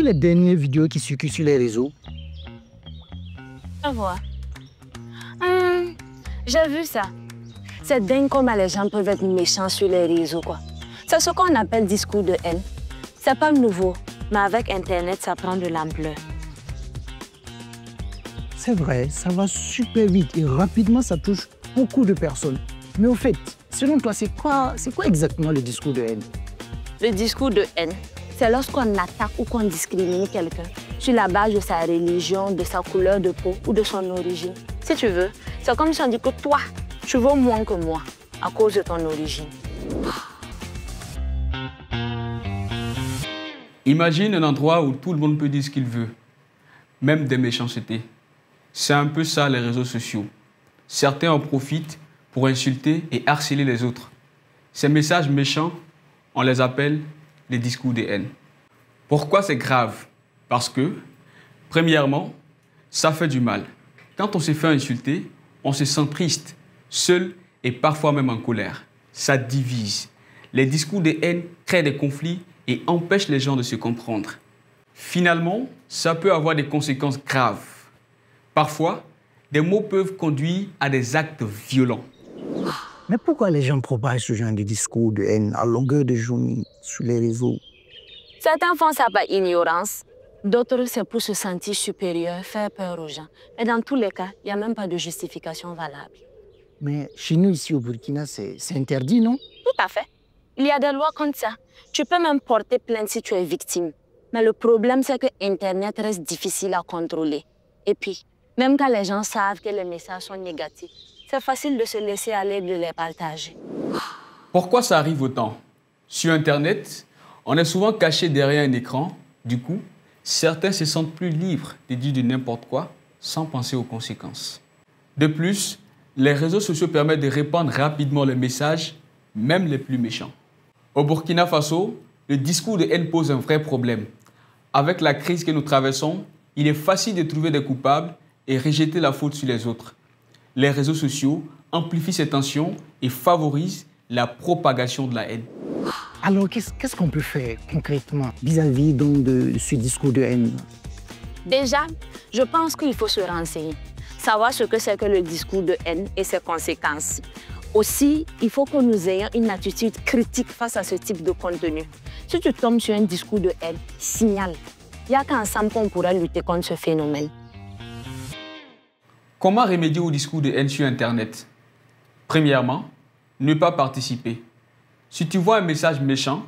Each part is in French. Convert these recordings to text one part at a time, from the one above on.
les dernières vidéos qui circulent sur les réseaux? Je vois. J'ai vu ça. C'est dingue comment les gens peuvent être méchants sur les réseaux, quoi. C'est ce qu'on appelle discours de haine. C'est pas nouveau, mais avec Internet, ça prend de l'ampleur. C'est vrai, ça va super vite et rapidement, ça touche beaucoup de personnes. Mais au fait, selon toi, c'est quoi exactement le discours de haine? Le discours de haine, c'est lorsqu'on attaque ou qu'on discrimine quelqu'un sur la base de sa religion, de sa couleur de peau ou de son origine. Si tu veux, c'est comme si on dit que toi, tu vaux moins que moi à cause de ton origine. Imagine un endroit où tout le monde peut dire ce qu'il veut, même des méchancetés. C'est un peu ça les réseaux sociaux. Certains en profitent pour insulter et harceler les autres. Ces messages méchants, on les appelle les discours de haine. Pourquoi c'est grave? Parce que, premièrement, ça fait du mal. Quand on se fait insulter, on se sent triste, seul et parfois même en colère. Ça divise. Les discours de haine créent des conflits et empêchent les gens de se comprendre. Finalement, ça peut avoir des conséquences graves. Parfois, des mots peuvent conduire à des actes violents. Mais pourquoi les gens propagent ce genre de discours de haine à longueur de journée sur les réseaux? Certains font ça par ignorance, d'autres c'est pour se sentir supérieur, faire peur aux gens. Mais dans tous les cas, il n'y a même pas de justification valable. Mais chez nous, ici au Burkina, c'est interdit, non? Tout à fait. Il y a des lois contre ça. Tu peux même porter plainte si tu es victime. Mais le problème, c'est que Internet reste difficile à contrôler. Et puis, même quand les gens savent que les messages sont négatifs, c'est facile de se laisser aller de les partager. Pourquoi ça arrive autant? Sur Internet, on est souvent caché derrière un écran. Du coup, certains se sentent plus libres de dire de n'importe quoi sans penser aux conséquences. De plus, les réseaux sociaux permettent de répandre rapidement les messages, même les plus méchants. Au Burkina Faso, le discours de haine pose un vrai problème. Avec la crise que nous traversons, il est facile de trouver des coupables et rejeter la faute sur les autres. Les réseaux sociaux amplifient ces tensions et favorisent la propagation de la haine. Alors, qu'est-ce qu'on peut faire concrètement vis-à-vis donc de ce discours de haine? Déjà, je pense qu'il faut se renseigner, savoir ce que c'est que le discours de haine et ses conséquences. Aussi, il faut que nous ayons une attitude critique face à ce type de contenu. Si tu tombes sur un discours de haine, signale. Il n'y a qu'ensemble qu'on pourra lutter contre ce phénomène. Comment remédier au discours de haine sur Internet? Premièrement, ne pas participer. Si tu vois un message méchant,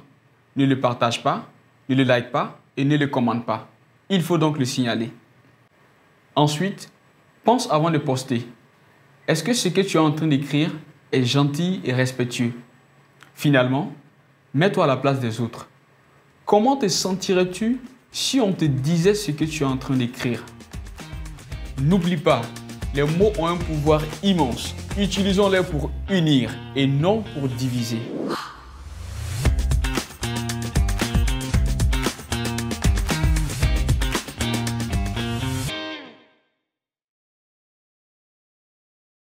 ne le partage pas, ne le like pas et ne le commente pas. Il faut donc le signaler. Ensuite, pense avant de poster. Est-ce que ce que tu es en train d'écrire est gentil et respectueux? Finalement, mets-toi à la place des autres. Comment te sentirais-tu si on te disait ce que tu es en train d'écrire? N'oublie pas, les mots ont un pouvoir immense. Utilisons-les pour unir et non pour diviser.